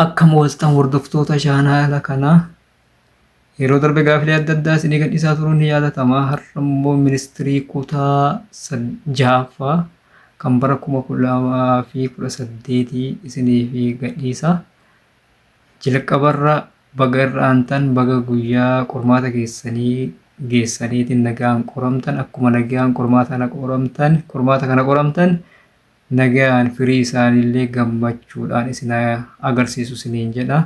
Akkam ooltan hordoftoota chaanaala kanaa. Yeroo darbe gaafilee adda addaa isinii gadhiisaa turuun ni yaadatama. Har'a immoo ministirii kutaa 6ffaa kan bara 2018 isiniif gadhiisa. Jalqabarra baga irra aantan baga guyyaa qormaata keessanii geessaniitiin nagaan qoramtan. Akkuma nagaan qormaata kana qoramtan nagaan firii isaaniillee gammachuudhaan isin agarsiisu isiniin jedha.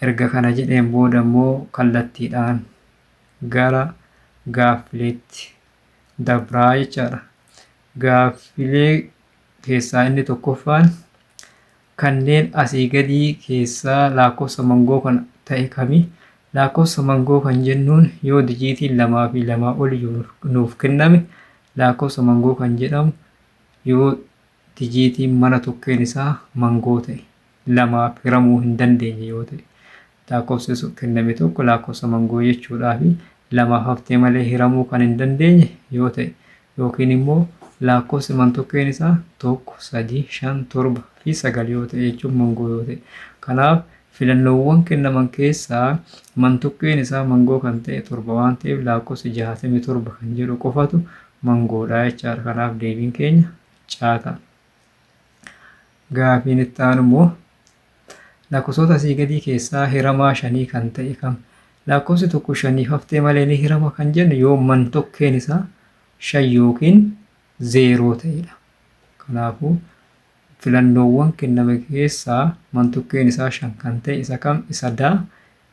Erga kana jedheen booda immoo kallattiidhaan gara gaaffileetti dabraa jechaadha. Gaaffilee keessaa inni tokkoffaan kanneen asii gadii keessaa lakkoofsa mangoo kan ta'e kami? Lakkoofsa mangoo kan jennuun yoo dijiitiin 2 fi 2 ol nuuf kenname lakkoofsa mangoo kan jedhamu yoo dijiitiin mana tokkeen isaa mangoo ta'e 2 hiramuu hin dandeenye yoo ta'e lakkoofsi kenname tokko lakkoofsa mangoo jechuudhaa fi 2 haftee malee hiramuu kan hin dandeenye yoo ta'e yookiin immoo lakkoofsi man tokkeen isaa 1, 3, 5, 7 fi 9 yoo ta'e jechuun mangoo yoo ta'e. Kanaaf filannoowwan kennaman keessaa man tokkeen isaa mangoo kan ta'e 7 waan ta'eef lakkoofsi 67 kan jedhu qofatu mangoodha jechaadha. Kanaaf deebiin keenya caataa. Gaaffiin itti aanu immoo lakkoofsota asii gadii keessaa hiramaa 5 kan ta'e kam? Lakkoofsi tokko 5 haftee malee ni hirama kan jennu yoo man tokkeen isaa 5 yookiin 0 ta'edha. Kanaafuu filannoowwan kenname keessaa man tokkeen isaa 5 kan ta'e isa kam? Isa daa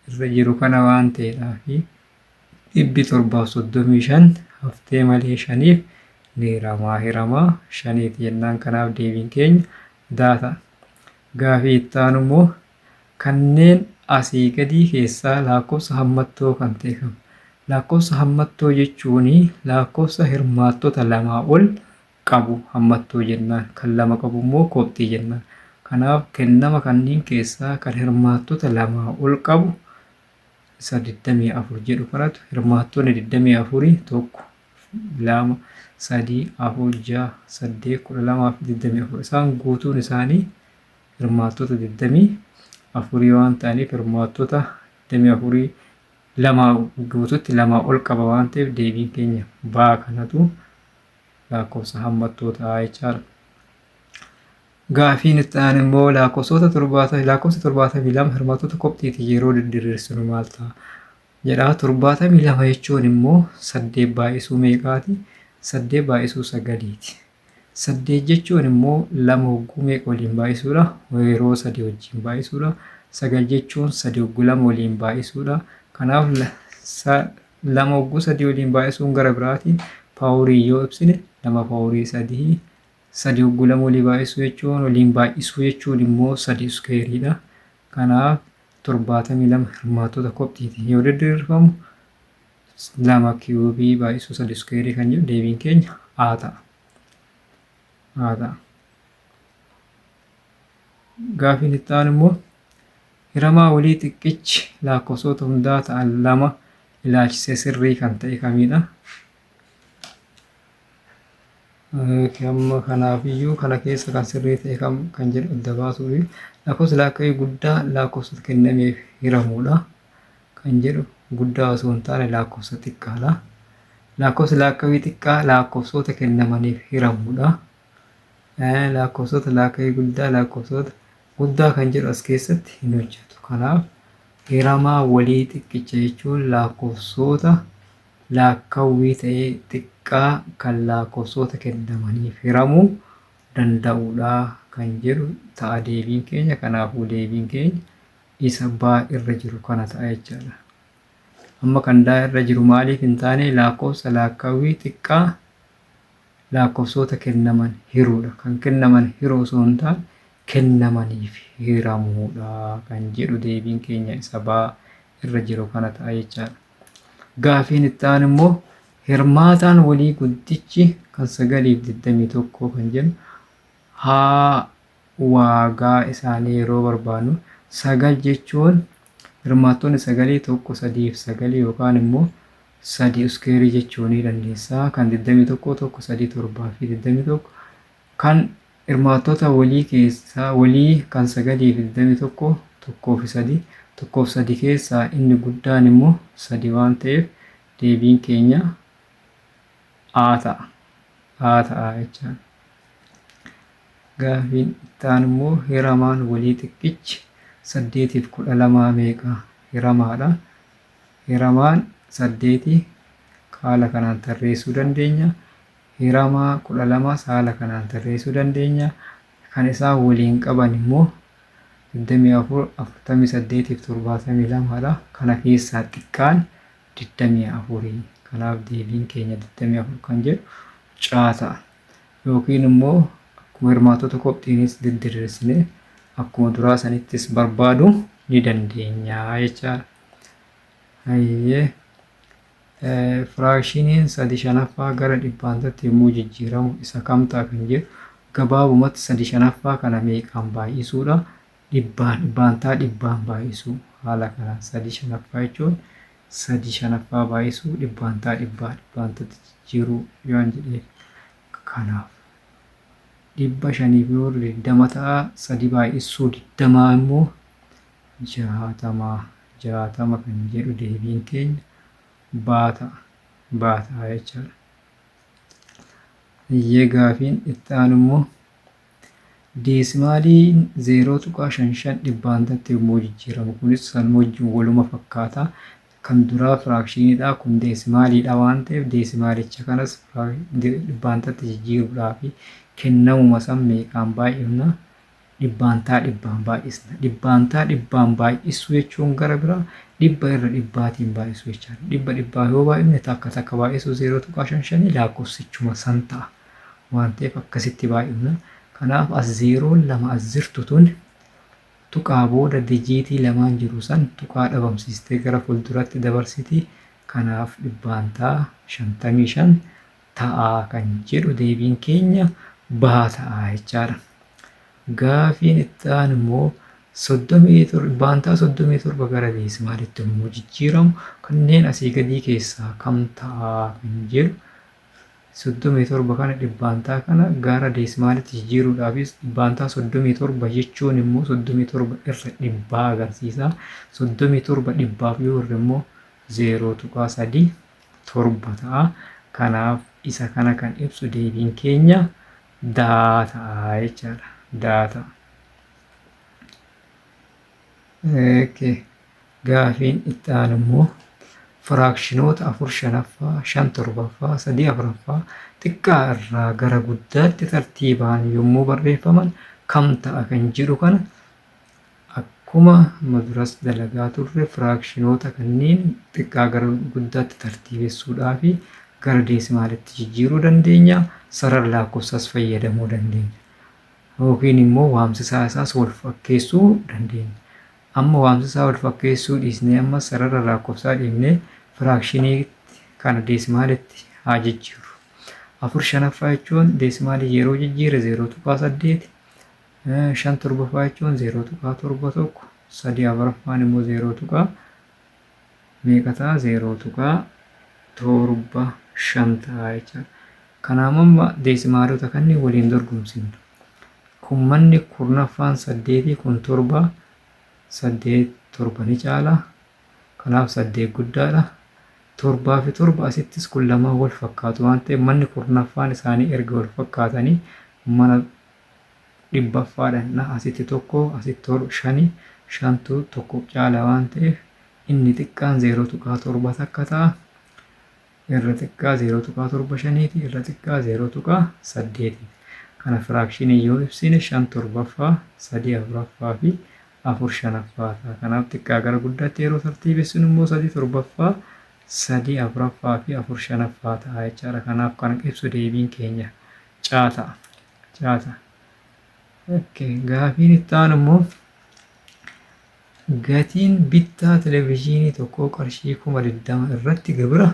irra jiru kana waan ta'eedhaa fi 735 haftee malee 5f ni hiramaa 5 jennaan. Kanaaf deebiin keenya daata. Gaaffii itti aanu immoo kanneen asii gadii keessaa lakkoofsa hammattoo kan ta'e kam? Lakkoofsa hammattoo jechuun lakkoofsa hirmaattota 2 ol qabu hammattoo jennaan. Kan 2 qabu immoo kobxii jennaan. Kanaaf kennama kanneen keessaa kan hirmaattota 2 ol qabu isa 24 jedhu kanatu hirmaattonni 24 1, 2, 3, 4, 6, 8, 12 fi 24 isaan guutuun isaanii hirmaattota 24 waan ta'aniif hirmaattota 24 guutuutti 2 ol qaba waan ta'eef deebiin keenya baa kanatu lakkoofsa hammattoo ta'a jechaadha. Gaaffiin itti aanu immoo lakkoofsa 72 hirmaattota kobxiiti yeroo diriirsinu maal ta'a jedha. 72 jechuun immoo 8 baay'isuu meeqaati? 8 baay'isuu 9ti. 8 jechuun immoo 2 hogguu meeqa waliin baay'isuudha? Yeroo 3 wajjin baay'isuudha. 9 jechuun 3 hogguu 2 waliin baay'isuudha. Kanaaf 2 hogguu 3 waliin baay'isuun gara biraatiin paaworii yoo ibsine 2 paaworii 3 3 hogguu 2 waliin baay'isuu jechuun waliin baay'isuu jechuun immoo 3 iskeeriidha. Kanaaf 72 hirmaattota kobxiiti yoo diriirfamu 2 kiiwubii baay'isuu 3 iskeerii kan jedhu deebiin keenya A ta'a. Gaaffiin itti aanu immoo hiramaa walii xiqqichi lakkoofsota hundaa ta'an 2 ilaalchisee sirrii kan ta'e kamidha? Amma kanaafiyyuu kana keessa kan sirrii ta'e kam kan jedhu adda baasuufi lakkoofsi lakkaa'ii guddaa lakkoofsota kennameef hiramuudha kan jedhu guddaa osoo hin taane lakkoofsa xiqqaadha. Lakkoofsi lakkaa'ii xiqqaa lakkoofsota kennamaniif hiramuudha. Lakkoofsota lakkaa'ii guddaa lakkoofsota guddaa kan jedhu as keessatti hin hojjetu. Kanaaf hiramaa walii xiqqicha jechuun lakkoofsota lakkaa'ii ta'ee xiqqaa kan lakkoofsota kennamaniif hiramuu danda'uudha kan jedhu ta'a deebiin keenya. Kanaafuu deebiin keenya isa baa irra jiru kana ta'a jechaadha. Amma kan daa irra jiru maaliif hin taane lakkoofsa lakkaa'ii xiqqaa lakkoofsota kennaman hiruudha. Kan kennaman hiruu osoo hin taane kennamaniif hiramuudha kan jedhu deebiin keenya isa baa irra jiru kana ta'a jechaadha. Gaaffiin itti aanu immoo hirmaataan walii guddichi kan 921 kan jennu haa waagaa isaanii yeroo barbaannu 9 jechuun hirmaattonni 9 1, 3 fi 9 yookaan immoo 3 iskeerii jechuu ni dandeessa. Kan 21 1, 3, 7 fi 21 kan Hirmaattota walii keessaa walii kan 921 tokkoo fi 3 tokkoo fi 3 keessaa inni guddaan immoo 3 waan ta'eef deebiin keenya A ta'a. A ta'a jechuudha. Gaafiin itti aanu immoo hiramaan walii xiqqichi 8 fi 12 meeqa? Hiramaadha. Hiramaan 8 haala kanaan tarreessuu dandeenya. Hiramaa 12 haala kanaan tarreessuu dandeenya. Kan isaan waliin qaban immoo 24, 48 fi 72 dha. Kana keessaa xiqqaan 24. Kanaaf deebiin keenya 24 kan jedhu C ta'a. Yookiin immoo akkuma hirmaattota qophiinis didiriirsine akkuma duraa sanittis barbaaduu ni dandeenya jechaadha. Hayyee firaakshiniin 3/5 gara dhibbaantaatti yommuu jijjiiramu isa kam ta'a kan jedhu gabaabumatti 3/5 kana meeqaan baay'isuudha? Dhibbaantaa dhibbaan baay'isuu. Haala kanaan 3/5 jechuun 3/5 baay'isuu dhibbaantaa dhibbaantatti jijjiiruu yoon jedhee kanaaf 520 ta'a. 3 baay'isuu 20 immoo 60 kan jedhu deebiin keenya B ta'a jechuudha. Iyyee gaafiin itti aanu immoo deesimaaliin 0.55 dhibbaantatti yommuu jijjiiramu kunis san wajjin waluma fakkaata. Kan duraa firaakshiniidha kun deesimaaliidha waan ta'eef deesimaalicha kanas dhibbaantatti jijjiiruudhaaf kennamuma san meeqaan baay'ifna? Dhibbaantaa dhibbaan baay'isna. Dhibbaantaa dhibbaan baay'isuu jechuun gara biraa dhibba irra dhibbaatiin baay'isuu jechaadha. Dhibba dhibbaa yoo baay'ifne takka baay'isuu 0.55 lakkoofsichuma san ta'a waan ta'eef akkasitti baay'ifna. Kanaaf as 0 as jirtu tun tuqaa booda dijiitii lamaan jiru san tuqaa dhabamsiistee gara fuulduratti dabarsiti. Kanaaf dhibbaantaa 55 ta'a kan jedhu deebiin keenya B ta'a jechaadha. Gaafiin itti aanu immoo 37 gara deesimaalitti yommuu jijjiiramu kanneen asii gadii keessaa kam ta'a kan jedhu 37 kana dhibbaantaa kana gara deesimaalitti jijjiiruudhaafis dhibbaantaa 37 jechuun immoo 37 irra dhibbaa agarsiisa. 37 dhibbaaf yoo irra immoo 0.37 ta'a. Kanaaf isa kana kan ibsu deebiin keenya D ta'a jechaadha. D ta'a. Gaafiin itti aanu immoo firaakshinoota 4/5, 5/7, 3/4 xiqqaa irraa gara guddaatti tartiibaan yommuu barreeffaman kam ta'a kan jedhu kana akkuma maduras dalagaa turre firaakshinoota kanneen xiqqaa gara guddaatti tartiibessuudhaaf gara deesimaalitti jijjiiruu dandeenya. Sarara lakkoofsaas fayyadamuu dandeenya. Yookiin immoo waamsisaa isaas wal fakkeessuu dandeenya. Amma waamsisaa wal fakkeessuu dhiisnee amma sarara lakkoofsaa dhiibnee firaakshinii kana deesimaalitti haa jijjiirru. 4/5 jechuun deesimaalii yeroo jijjiire 0.8, 5/7 jechuun 0.71, 3/4 immoo 0. meeqa ta'a? 0.75 ta'a jechuudha. Kanaaf amma deesimaalota kanneen waliin dorgomsinu. Kun manni kurnaffaan 8 kun 7, 8 ni caala. Kanaaf 8 guddaadha. 7 fi 7 asittis kun lamaan wal fakkaatu waan ta'eef manni kurnaffaan isaanii erga wal fakkaatanii mana dhibbaffaadhaan asitti 1 asitti 5 5tu tokko caala waan ta'eef inni xiqqaan 0.7 takka ta'a. Irra xiqqaa 0.75 irra xiqqaa 0.8. Kana firaakshinii yoo ibsine 5/7, 3/4 fi 4/5 ta'a. Kanaaf xiqqaa gara guddaatti yeroo tartiibessinu immoo 3/7, 3/4 fi 4/5 ta'a jechaadha. Kanaaf kan ibsu deebiin keenya C ta'a. Gaafiin itti aanu immoo gatiin bittaa televezyiinii tokkoo qarshii 20,000 irratti gibira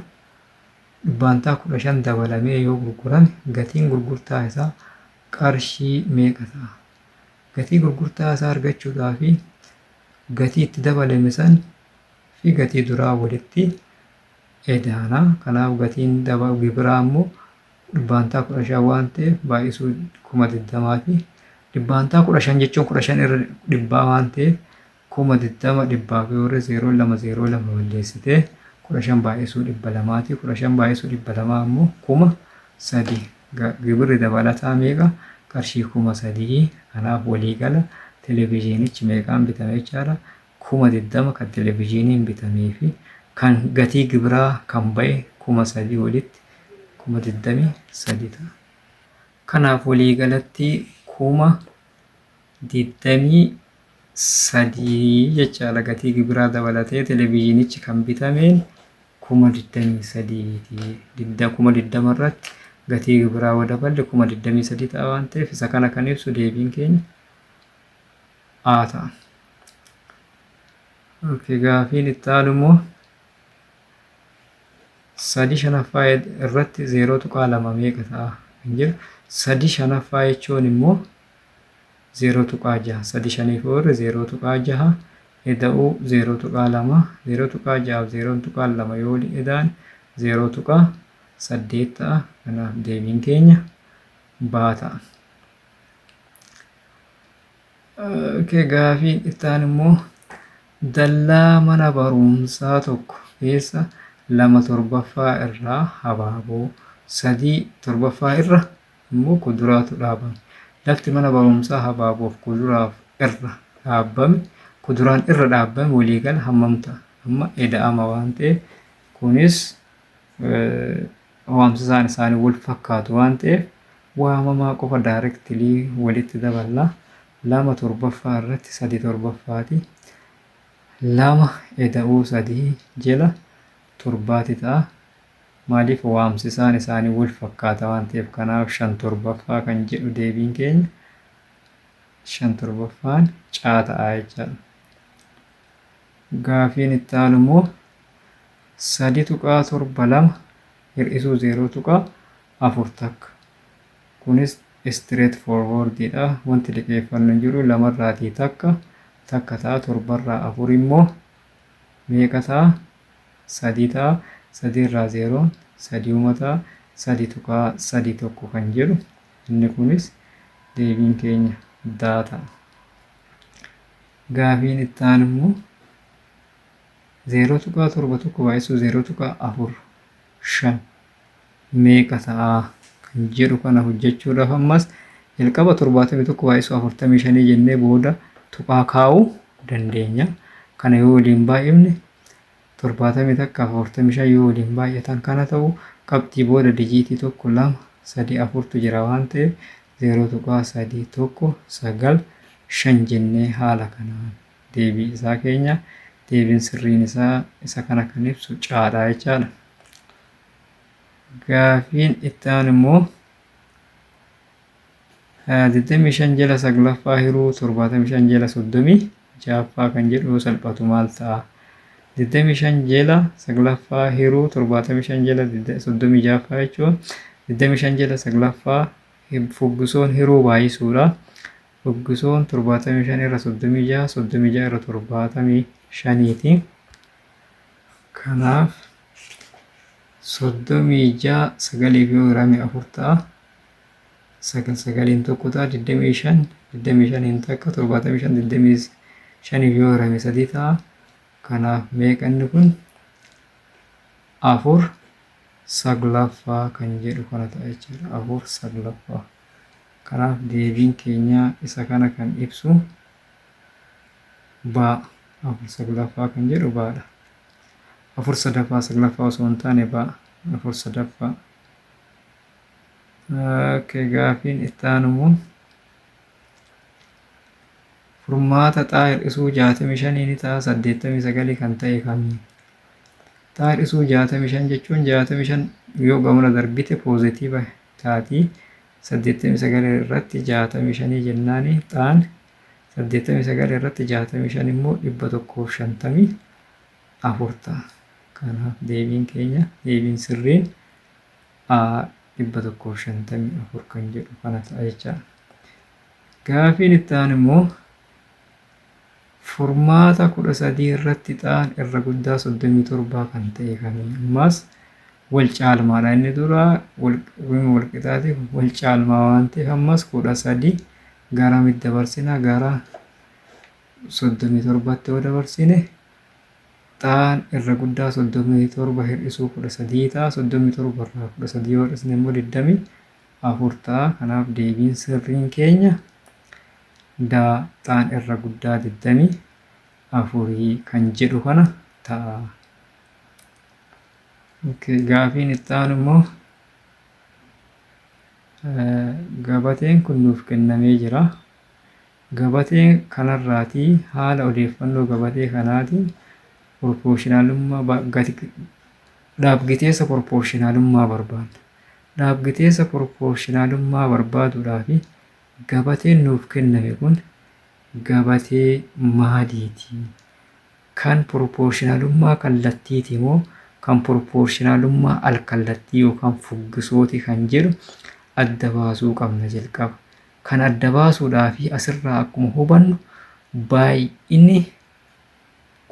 dhibbaantaa 15 dabalamee yoo gurgurame gatiin gurgurtaa isaa qarshii meeqa ta'a? Gatii gurgurtaa isaa argachuudhaaf gatii itti dabalame san fi gatii duraa walitti edaana. Kanaaf gatiin gibiraa immoo dhibbaantaa 15 waan ta'eef baay'isuu 20 fi dhibbaantaa 15 jechuun 15 irra dhibbaa waan ta'eef 20 dhibbaa fi warra 0202 balleessitee 15 baay'isuu 200 15 baay'isuu 200 ammoo 3,000 gibirri dabalataa meeqa qarshii 3,000 kanaaf waliigala televezyiinichi meeqaan bitame jechaadha 20,000 kan televezyiiniin bitamee fi kan gatii gibiraa kan ba'e 3,000 walitti 23 ta'a. Kanaaf waliigalatti 23 jechaadha gatii gibiraa dabalatee televezyiinichi kan bitameen 23 20 irratti gatii gibiraa yoo daballe 23 ta'a waan ta'eef isa kana kan ibsu deebiin keenya A ta'a. Gaafiin itti aanu immoo 3 irratti 0.2 meeqa ta'a kan jedhu 3 jechuun immoo 0.6 3 fi 0.6 eda'uu 0.2 0.6 fi 0.2 yoo eda'an 0.8 ta'a. Kanaaf deebiin keenya B ta'a. Gaafiin itti aanu immoo dallaa mana barumsaa tokko keessa 2/7 irraa habaaboo 3/7 irra immoo kuduraatu dhaabame. Lafti mana barumsaa habaaboof kuduraaf irra dhaabame kuduraan irra dhaabame waliigala hammam ta'a? Amma eda'ama waan ta'eef kunis waamsisaan isaanii wal fakkaatu waan ta'eef waamamaa qofa daayirektilii walitti daballaa 2/7 irratti 3/7 2 eda'uu 3 jala 7 ta'a. Maaliif waamsisaan isaanii wal fakkaata waan ta'eef kanaaf 5/7 kan jedhu deebiin keenya 5/7 C ta'a jechaadha. Gaafiin itti aanu immoo 3.72 hir'isuu 0.4 takka. Kunis straight forwardidha. Wanti liqeeffannu hin jiru lamarraatii takka ta'a 7 irraa 4 immoo meeqa ta'a? 3 ta'a. 3 irraa 0 3 ta'a. 3.31 kan jedhu inni kunis deebiin keenya D ta'a. Gaafiin itti aanu immoo 0.71 baay'isuu 0.45 meeqa ta'a kan jedhu kana hojjechuudhaaf ammas jalqaba 71 baay'isuu 45 jennee booda tuqaa kaa'uu dandeenya. Kana yoo waliin baay'ifne 70 takka 45 yoo waliin baay'atan kana ta'u qabxii booda dijiitii 1 2 3 4tu jira waan ta'eef 0.31 jennee haala kanaan deebii isaa keenya deebiin sirriin isaa isa kana kan ibsu caadhaa jechaadha. Gaafiin itti aanu immoo 25 jala 9ffaa hiruu 75 jala 36ffaa kan jedhu yoo salphatu maal ta'a? 25 jala 9ffaa hiruu 75 jala 36ffaa jechuun 25 jala 9ffaa fuggisoon hiruu baay'isuudha. Fuggisoon 75 irra 36 36 irra 75ti. Kanaaf 36 9 yoo hirame 4 ta'a. 9 tokko ta'a 25 25 takka 75 25 yoo hirame 3 ta'a. Kanaaf meeqa inni kun 4/9ffaa kan jedhu kana ta'a jechuudha. 4/9ffaa. Kanaaf deebiin keenya isa kana kan ibsu B 4/9ffaa kan jedhu B'dha. 4/3ffaa 9ffaa osoo hin taane B 4/3ffaa. Gaafiin itti aanu immoo furmaata xaa hir'isuu 65 ni ta'a 89 kan ta'e kamii? Xaa hir'isuu 65 jechuun 65 yoo gamana darbite poozitiiva taati 89 irratti 65 jennaani xaan 89 irratti 65 immoo 154 ta'a. Kanaaf deebiin keenya deebiin sirriin A 154 kan jedhu kana ta'a jechaadha. Gaafiin itti aanu immoo furmaata 13 irratti xaan irra guddaa 37 kan ta'e kamii? Ammas wal caalmaadha inni dura wal qixaate wal caalmaa waan ta'eef ammas 13 garamitti dabarsina gara 37tti yoo dabarsine xaan irra guddaa 37 hir'isuu 13 ta'a 37 irraa 13 yoo hir'isne immoo 24 ta'a. Kanaaf deebiin sirriin keenya xaan irra guddaa 24 kan jedhu kana ta'a. Gaafiin itti aanu immoo gabateen kun nuuf kennamee jira. Gabatee kanarraatii haala odeeffannoo gabatee kanaatiin proportionaalummaa dhaabgiteessa proportionaalummaa barbaadna. Dhaabgiteessa proportionaalummaa barbaaduudhaaf gabateen nuuf kenname kun gabatee maaliiti? Kan proportionaalummaa kallattiiti moo kan proportionaalummaa al-kallattii yookaan fuggisooti kan jedhu adda baasuu qabna jalqaba. Kan adda baasuudhaaf asirraa akkuma hubannu baay'inni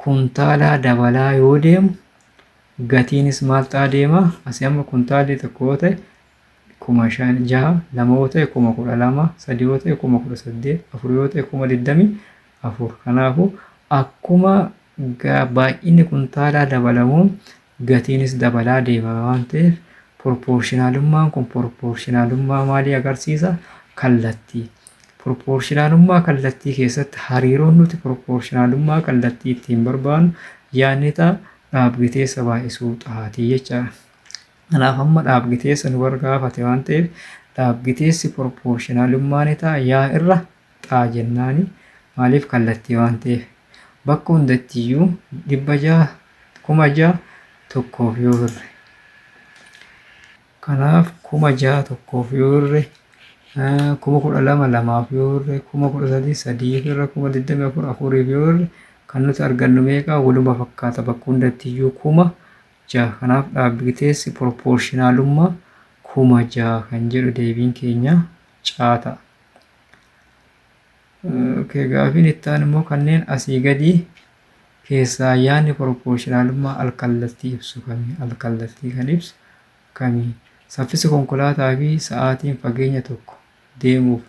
kuntaalaa dabalaa yoo deemu gatiinis maal ta'aa deema? Asii amma kuntaalli tokko yoo ta'e 5,600, 2 yoo ta'e 12,000, 3 yoo ta'e 18,000, 4 yoo ta'e 24,000. Kanaafuu akkuma baay'inni kuntaalaa dabalamuun gatiinis dabalaa deema waan ta'eef proportionaalummaan kun proportionaalummaa maalii agarsiisa? Kallattii. Proportionaalummaa kallattii keessatti hariiroon nuti proportionaalummaa kallattii ittiin barbaadnu yaadni ta'a dhaabgiteessa baay'isuu xaatii jechaadha. Kanaaf amma dhaabgiteessa nu bargaafate waan ta'eef dhaabgiteessi proportionaalummaa ni ta'a yaa irra xaa jennaani maaliif kallattii waan ta'eef bakka hundattiyyuu 600, 6,000 tokkoof yoo hirre. Kanaaf 6,000 tokkoof yoo hirre 12,000 lamaaf yoo hirre 13,000 sadiif hirre 24,000 afuriif yoo hirre kan nuti argannu meeqa? Waluma fakkaata bakka hundattiyyuu 6,000. Kanaaf dhaabgiteessi proportionaalummaa 6,000 kan jedhu deebiin keenya caa ta'a. Gaafiin itti aanu immoo kanneen asii gadii keessaa yaadni proportionaalummaa al-kallattii ibsu kami? Al-kallattii kan ibsu kami? Saffisi konkolaataa fi sa'aatiin fageenya tokko deemuuf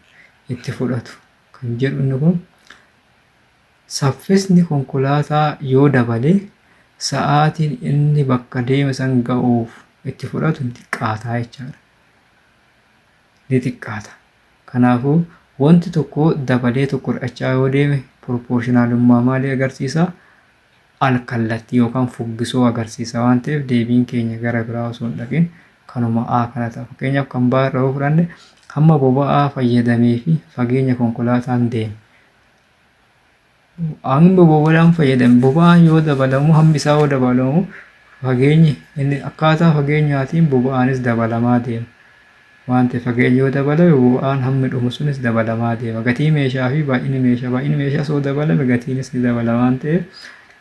itti fudhatu kan jedhu inni kun saffisni konkolaataa yoo dabale sa'aatiin inni bakka deeme san ga'uuf itti fudhatu ni xiqqaata jechaadha. Ni xiqqaata. Kanaafuu wanti tokko dabalee tokko hir'achaa yoo deeme proportionaalummaa maalii agarsiisa? Al-kallattii yookaan fuggisoo agarsiisa waan ta'eef deebiin keenya gara biraa osoo hin dhaqin kanuma A kana ta'a. Fakkeenyaaf kan baay'ee yoo fudhanne hamma boba'aa fayyadamee fi fageenya konkolaataan deeme. Hamma boba'aan fayyadame boba'aan yoo dabalamu hammi isaa yoo dabalamu fageenyi inni akkaataa fageenyaatiin boba'aanis dabalamaa deema. Waan ta'eef fageenya yoo dabalame boba'aan hammi dhumu sunis dabalamaa deema. Gatii meeshaa fi baay'inni meeshaa yoo dabalame gatiinis ni dabala waan ta'eef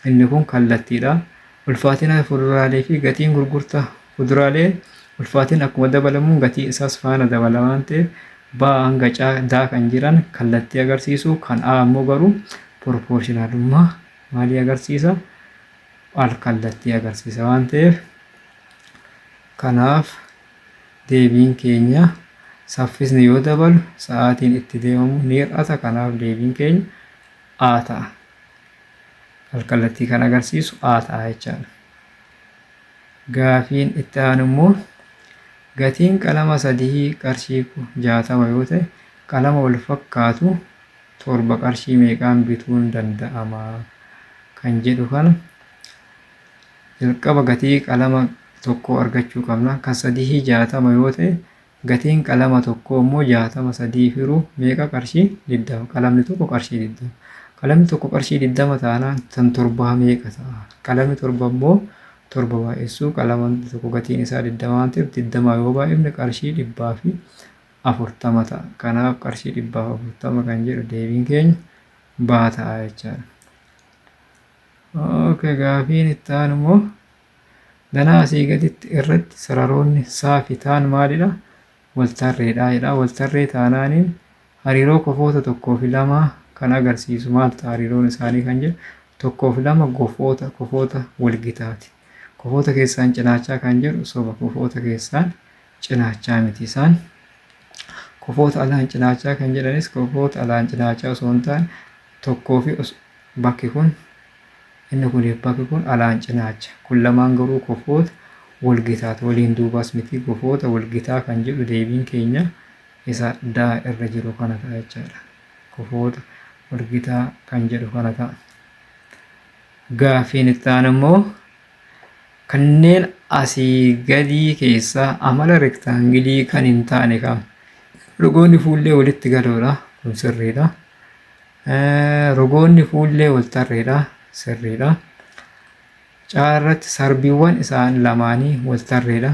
inni kun kallattiidha. Ulfaatina fuduraalee fi gatiin gurgurtaa fuduraalee ulfaatiin akkuma dabalamuun gatii isaas faana dabala waan ta'eef ba'aa hanga daa kan jiran kallattii agarsiisu kan A immoo garuu proportionaalummaa maalii agarsiisa? Al-kallattii agarsiisa waan ta'eef kanaaf deebiin keenya saffisni yoo dabalu sa'aatiin itti deemamu ni hir'ata. Kanaaf deebiin keenya A ta'a. Al-kallattii kan agarsiisu A ta'a jechaadha. Gaafiin itti aanu immoo gatiin qalama 3 qarshii 60 yoo ta'e qalama wal fakkaatu 7 qarshii meeqaan bituun danda'ama kan jedhu kana jalqaba gatii qalama tokko argachuu qabna. Kan 3 60 yoo ta'e gatiin qalama tokko immoo 60 3 firuu meeqa? Qarshii 20. Qalamni tokko qarshii 20. Qalamni tokko qarshii 20 taanaan tan 7 meeqa ta'a? Qalamni 7 immoo 7 baay'isuu qalama tokko gatiin isaa 20 waan ta'eef 20 yoo baay'ifne qarshii 140 ta'a. Kanaaf qarshii 140 kan jedhu deebiin keenya B ta'a jechaadha. Gaafiin itti aanu immoo danaa asii gaditti irratti sararoonni saafitaan maalidha? Waltarreedha jedha. Waltarree taanaaniin hariiroo kofoota 1 fi 2 kan agarsiisu maal ta'a hariiroon isaanii kan jedhu 1 fi 2 kofoota walgitaati. Kofoota keessaan cinaachaa kan jedhu soba. Kofoota keessaan cinaachaa miti isaan. Kofoota alaan cinaachaa kan jedhanis kofoota alaan cinaachaa osoo hin taane tokkoo fi bakki kun inni kun bakki kun alaan cinaacha. Kun lamaan garuu kofoota walgitaati. Waliin duubas miti. Kofoota walgitaa kan jedhu deebiin keenya isa daa irra jiru kana ta'a jechaadha. Kofoota walgitaa kan jedhu kana ta'a. Gaaffiin itti aanu immoo kanneen asii gadii keessaa amala rektaangilii kan hin taane kam? Rogoonni fuullee walitti galoodha. Kun sirriidha. Rogoonni fuullee wal tarreedha. Sirriidha. Caarratti sarbiiwwan isaan lamaanii wal tarreedha.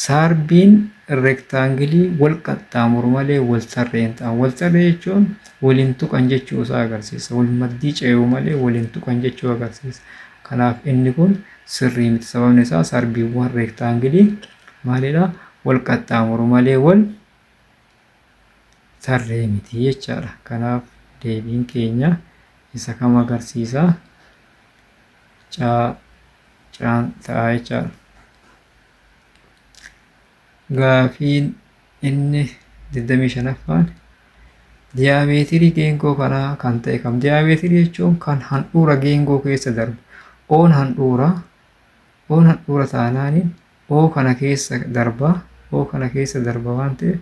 Sarbiin rektaangilii wal qaxxaamuru malee wal tarree hin ta'an. Wal tarree jechuun waliin tuqan jechuu isaa agarsiisa. Wal maddii ce'uu malee waliin tuqan jechuu agarsiisa. Kanaaf inni kun sirrii miti. Sababni isaa sarbiiwwan rektaangilii maalidha? Wal qaxxaamuru malee wal tarree miti jechaadha. Kanaaf deebiin keenya isa kam agarsiisa? Caan ta'a jechaadha. Gaaffiin inni 25ffaan diyaameetirii geengoo kanaa kan ta'e kam? Diyaameetirii jechuun kan handhuura geengoo keessa darbu. Oon handhuura taanaaniin oo kana keessa darba. Oo kana keessa darba waan ta'eef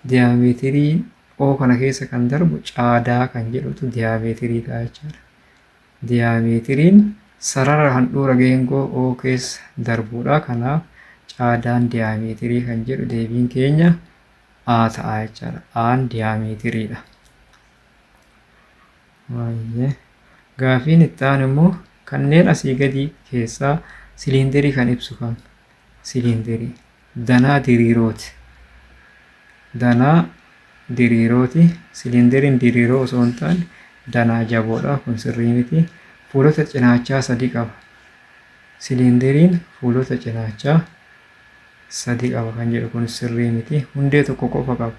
diyaameetirii oo kana keessa kan darbu caadaa kan jedhutu diyaameetirii ta'a jechaadha. Diyaameetiriin sarara handhuura geengoo oo keessa darbuudha. Kanaaf caadaan diyaameetirii kan jedhu deebiin keenya A ta'a jechaadha. Aan diyaameetiriidha. Gaaffiin itti aanu immoo kanneen asii gadii keessaa siliindarii kan ibsu kam? Siliindarii. Danaa diriirooti. Danaa diriirooti. Siliindariin diriiroo osoo hin taane danaa jaboodha. Kun sirrii miti. Fuulota cinaachaa 3 qaba. Siliindariin fuulota cinaachaa 3 qaba kan jedhu kun sirrii miti. Hundee tokko qofa qaba.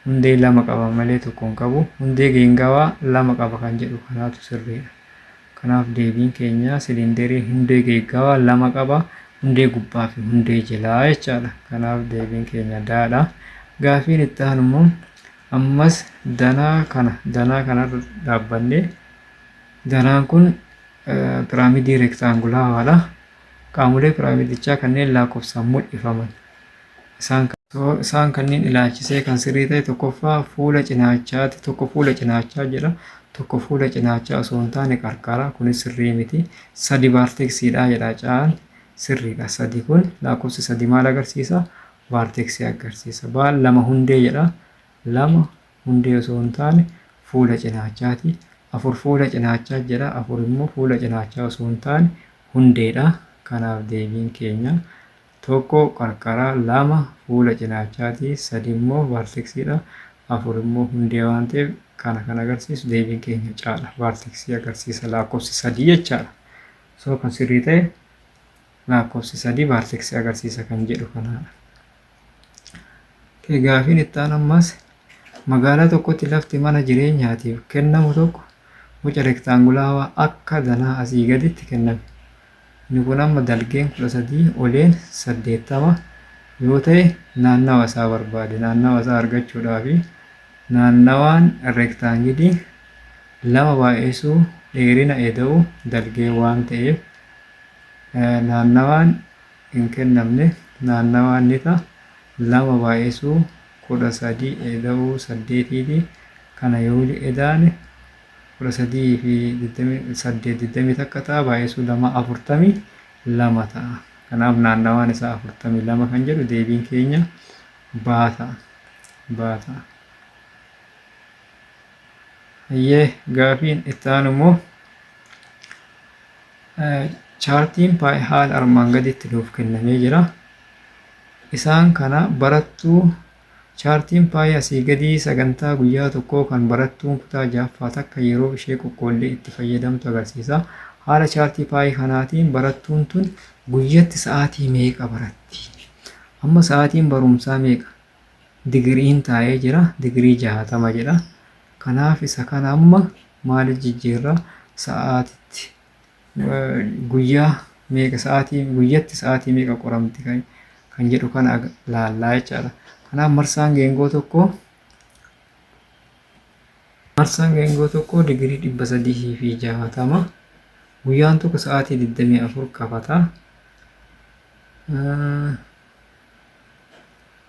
Hundee 2 qaba malee tokko hin qabu. Hundee geengawaa 2 qaba kan jedhu kanaatu sirriidha. Kanaaf deebiin keenya siliindariin hundee geengawaa 2 qaba. Hundee gubbaa fi hundee jalaa jechaadha. Kanaaf deebiin keenya daadha. Gaaffiin itti aanu immoo ammas danaa kanarra dhaabbannee danaan kun piraamidii rektaangulaaraadha. Qaamolee piraamidichaa kanneen lakkoofsaan mul'ifaman. Isaan kanneen ilaalchisee kan sirrii ta'e tokkoffaa fuula cinaachaati. Tokko fuula cinaachaa jedha. Tokko fuula cinaachaa osoo hin taane qarqara. Kunis sirrii miti. 3 vaarteksiidha jedha caan. Sirriidha. 3 kun lakkoofsi 3 maal agarsiisa? Vaarteksii agarsiisa. Baan 2 hundee jedha. 2 hundee osoo hin taane fuula cinaachaati. 4 fuula cinaachaa jedha. 4 immoo fuula cinaachaa osoo hin taane hundeedha. Kanaaf deebiin keenya tokko qarqara, 2 fuula cinaachaati, 3 immoo vaarteksiidha, 4 immoo hundee waan ta'eef kana kan agarsiisu deebiin keenya caala. Vaarteksii agarsiisa lakkoofsi 3 jechaadha. So kan sirrii ta'e lakkoofsi 3 vaarteksii agarsiisa kan jedhu kanaadha. Gaaffiin itti aanu ammas magaalaa tokkotti lafti mana jireenyaatiif kennamu tokko boca rektaangulaawaa akka danaa asii gaditti kenname. Inni kun amma dalgeen 13 oleen 80 yoo ta'e naannawa isaa barbaade. Naannawa isaa argachuudhaaf naannawaan rektaangilii 2 baay'isuu dheerina eda'u dalgee waan ta'eef naannawaan hin kennamne. Naannawaan ni ta'a 2 baay'isuu 13 eda'u 8 kana yoo edaane 13 fi 28 akka ta'a baay'isuu 2 42 ta'a. Kanaaf naannawaan isaa 42 kan jedhu deebiin keenya baata. Gaaffiin itti aanu immoo chaartiin paayii haala armaan gaditti nuuf kennamee jira. Isaan kana barattuu chaartiin paayii asii gadii sagantaa guyyaa tokkoo kan barattuun kutaa 6ffaa takka yeroo ishee qoqqoollee itti fayyadamtu agarsiisa. Haala chaartii paayii kanaatiin barattuun tun guyyatti sa'aatii meeqa baratti? Amma sa'aatiin barumsaa meeqa? Digiriin taa'ee jira. Digirii 60 jedha. Kanaaf isa kana amma maaliif jijjiirra? Sa'aatitti guyyaa meeqa sa'aatii guyyatti sa'aatii meeqa qoramti kan jedhu kana laallaa jechaadha. Kanaaf marsaan geengoo tokko digirii 360 guyyaan tokko sa'aatii 24 qabata.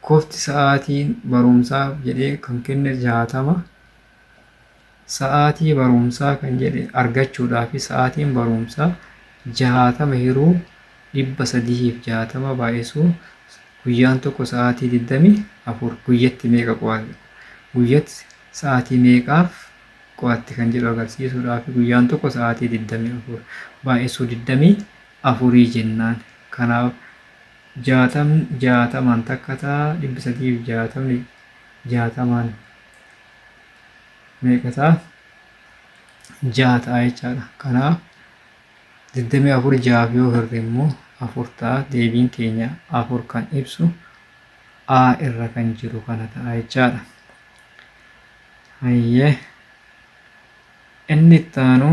Kofti sa'aatiin barumsaa jedhee kan kenne 60 sa'aatii barumsaa kan jedhe argachuudhaaf sa'aatiin barumsaa 60 hiruu 360 baay'isuu guyyaan tokko sa'aatii 24 guyyatti meeqa qo'ata guyyatti sa'aatii meeqaaf qo'atti kan jedhu agarsiisuudhaaf guyyaan tokko sa'aatii 24 baay'isuu 24 jennaan. Kanaaf 60 takka ta'a 360 60 meeqa ta'a 6 ta'a jechaadha. Kanaaf 24 6 yoo hirre immoo 4 ta'a. Deebiin keenya 4 kan ibsu A irra kan jiru kana ta'a jechaadha. Hayyee inni itti aanu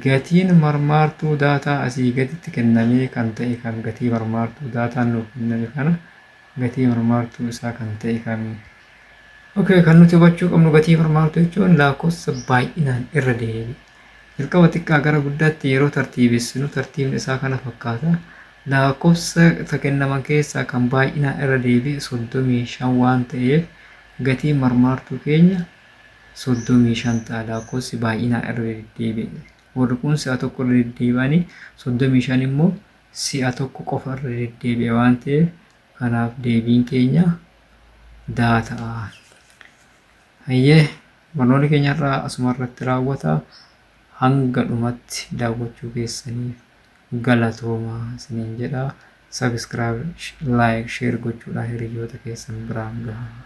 gatiin marmaartuu daataa asii gaditti kennamee kan ta'e kan gatii marmaartuu daataan nuuf kenname kana gatii marmaartuu isaa kan ta'e kami. Kan nuti hubachuu qabnu gatii marmaartuu jechuun lakkoofsa baay'inaan irra deebi'e. Jalqaba xiqqaa gara guddaatti yeroo tartiibessinu tartiibni isaa kana fakkaata. Lakkoofsa kennaman keessaa kan baay'inaan irra deebi'e 35 waan ta'eef gatii marmaartuu keenya 35 ta'a. Lakkoofsi baay'inaan irra deddeebi'e. Warri kun si'a tokko irra deddeebi'anii 35 immoo si'a tokko qofa irra deddeebi'e waan ta'eef kanaaf deebiin keenya daa ta'a. Hayyee barnoonni keenya irraa asuma irratti raawwata. Hanga dhumatti daawwachuu keessaniif galatoomaa isiniin jedha. Subscribe, like, share gochuudhaan hiriyoota keessan biraan gahaa.